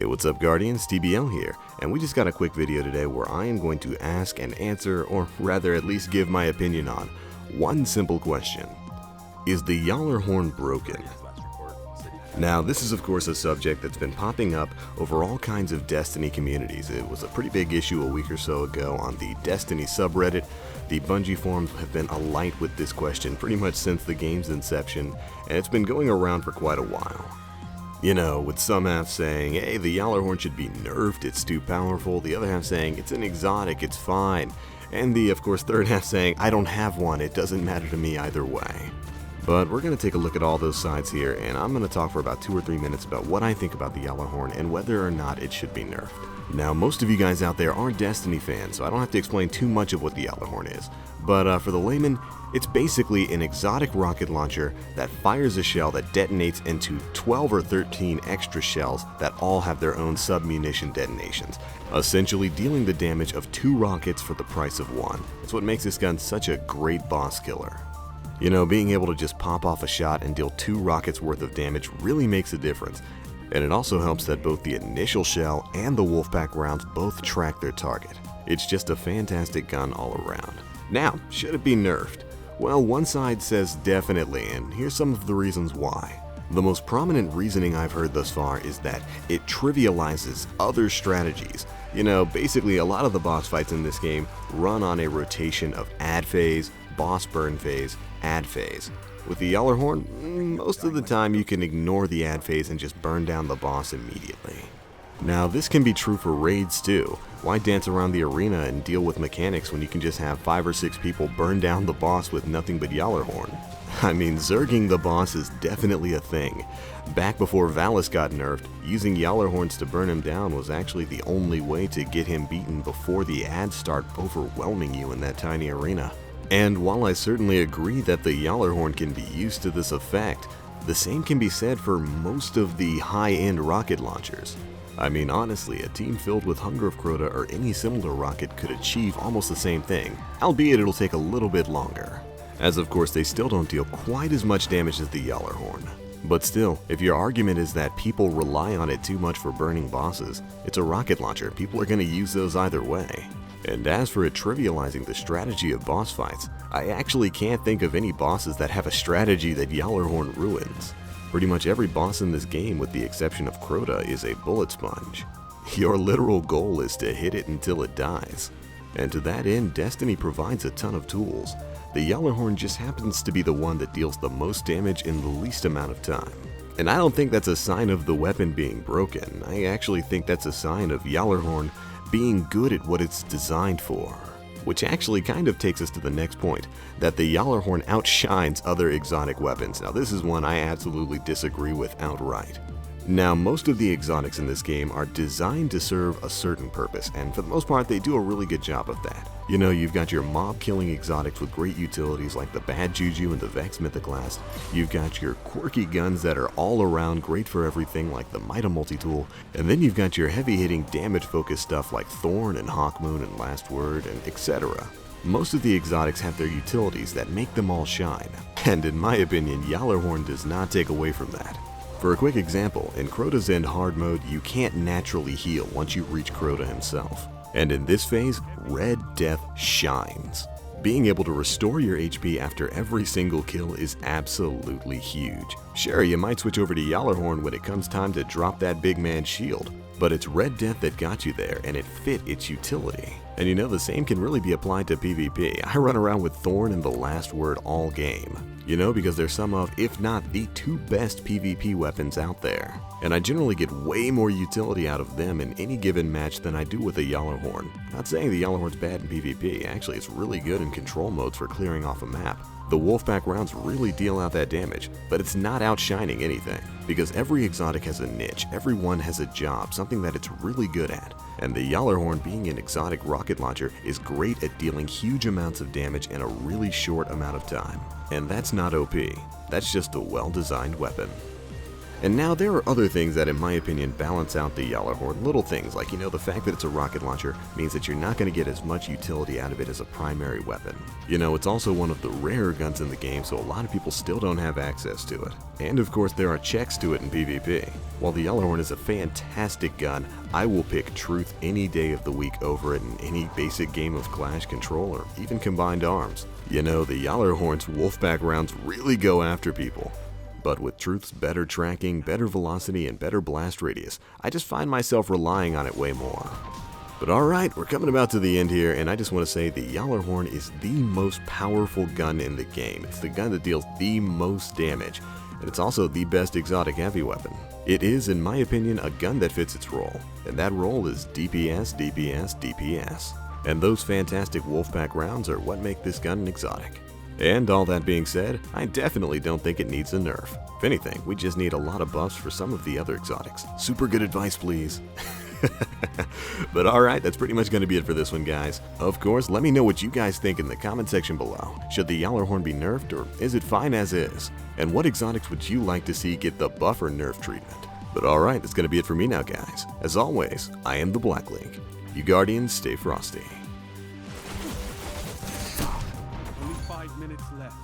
Hey, what's up Guardians, TBL here, and we just got a quick video today where I am going to ask and answer, or rather at least give my opinion on, one simple question. Is the Gjallarhorn broken? Now, this is of course a subject that's been popping up over all kinds of Destiny communities. It was a pretty big issue a week or so ago on the Destiny subreddit. The Bungie forums have been alight with this question pretty much since the game's inception, and it's been going around for quite a while. You know, with some half saying, hey, the Gjallarhorn should be nerfed, it's too powerful, the other half saying, it's an exotic, it's fine, and the, of course, third half saying, I don't have one, it doesn't matter to me either way. But we're going to take a look at all those sides here, and I'm going to talk for about 2 or 3 minutes about what I think about the Gjallarhorn and whether or not it should be nerfed. Now, most of you guys out there are Destiny fans, so I don't have to explain too much of what the Gjallarhorn is. But for the layman, it's basically an exotic rocket launcher that fires a shell that detonates into 12 or 13 extra shells that all have their own sub-munition detonations, essentially dealing the damage of 2 rockets for the price of 1. That's what makes this gun such a great boss killer. You know, being able to just pop off a shot and deal 2 rockets worth of damage really makes a difference. And it also helps that both the initial shell and the Wolfpack rounds both track their target. It's just a fantastic gun all around. Now, should it be nerfed? Well, one side says definitely, and here's some of the reasons why. The most prominent reasoning I've heard thus far is that it trivializes other strategies. You know, basically a lot of the boss fights in this game run on a rotation of add phase, boss burn phase, add phase. With the Gjallarhorn, most of the time you can ignore the add phase and just burn down the boss immediately. Now, this can be true for raids too. Why dance around the arena and deal with mechanics when you can just have 5 or 6 people burn down the boss with nothing but Gjallarhorn? I mean, zerging the boss is definitely a thing. Back before Valis got nerfed, using Gjallarhorns to burn him down was actually the only way to get him beaten before the ads start overwhelming you in that tiny arena. And while I certainly agree that the Gjallarhorn can be used to this effect, the same can be said for most of the high-end rocket launchers. I mean, honestly, a team filled with Hunger of Crota or any similar rocket could achieve almost the same thing, albeit it'll take a little bit longer. As of course, they still don't deal quite as much damage as the Gjallarhorn. But still, if your argument is that people rely on it too much for burning bosses, it's a rocket launcher, people are going to use those either way. And as for it trivializing the strategy of boss fights, I actually can't think of any bosses that have a strategy that Gjallarhorn ruins. Pretty much every boss in this game, with the exception of Crota, is a bullet sponge. Your literal goal is to hit it until it dies. And to that end, Destiny provides a ton of tools. The Gjallarhorn just happens to be the one that deals the most damage in the least amount of time. And I don't think that's a sign of the weapon being broken. I actually think that's a sign of Gjallarhorn being good at what it's designed for. Which actually kind of takes us to the next point, that the Gjallarhorn outshines other exotic weapons. Now, this is one I absolutely disagree with outright. Now, most of the exotics in this game are designed to serve a certain purpose, and for the most part they do a really good job of that. You know, you've got your mob-killing exotics with great utilities like the Bad Juju and the Vex Mythoclast. You've got your quirky guns that are all around great for everything like the Mida Multitool, and then you've got your heavy-hitting damage-focused stuff like Thorn and Hawkmoon and Last Word and etc. Most of the exotics have their utilities that make them all shine, and in my opinion, Gjallarhorn does not take away from that. For a quick example, in Crota's End hard mode, you can't naturally heal once you reach Crota himself. And in this phase, Red Death shines. Being able to restore your HP after every single kill is absolutely huge. Sure, you might switch over to Gjallarhorn when it comes time to drop that big man's shield, but it's Red Death that got you there, and it fit its utility. And you know, the same can really be applied to PvP. I run around with Thorn and the Last Word all game. You know, because they're some of, if not the 2 best PvP weapons out there. And I generally get way more utility out of them in any given match than I do with a Gjallarhorn. Not saying the Gjallarhorn's bad in PvP, actually it's really good in control modes for clearing off a map. The Wolfpack rounds really deal out that damage, but it's not outshining anything, because every exotic has a niche, everyone has a job, something that it's really good at. And the Gjallarhorn, being an exotic rocket launcher, is great at dealing huge amounts of damage in a really short amount of time. And that's not OP, that's just a well-designed weapon. And now there are other things that in my opinion balance out the Gjallarhorn. Little things like, the fact that it's a rocket launcher means that you're not going to get as much utility out of it as a primary weapon. It's also one of the rarer guns in the game, so a lot of people still don't have access to it. And of course there are checks to it in PvP. While the Gjallarhorn is a fantastic gun, I will pick Truth any day of the week over it in any basic game of Clash, Control, or even Combined Arms. The Gjallarhorn's Wolfpack rounds really go after people. But with Truth's better tracking, better velocity, and better blast radius, I just find myself relying on it way more. But alright, we're coming about to the end here, and I just want to say the Gjallarhorn is the most powerful gun in the game. It's the gun that deals the most damage, and it's also the best exotic heavy weapon. It is, in my opinion, a gun that fits its role, and that role is DPS, DPS, DPS. And those fantastic Wolfpack rounds are what make this gun an exotic. And all that being said, I definitely don't think it needs a nerf. If anything, we just need a lot of buffs for some of the other exotics. Super good advice, please. But alright, that's pretty much going to be it for this one, guys. Of course, let me know what you guys think in the comment section below. Should the Gjallarhorn be nerfed, or is it fine as is? And what exotics would you like to see get the buff or nerf treatment? But alright, that's going to be it for me now, guys. As always, I am the Black Link. You Guardians, stay frosty. Only 5 minutes left.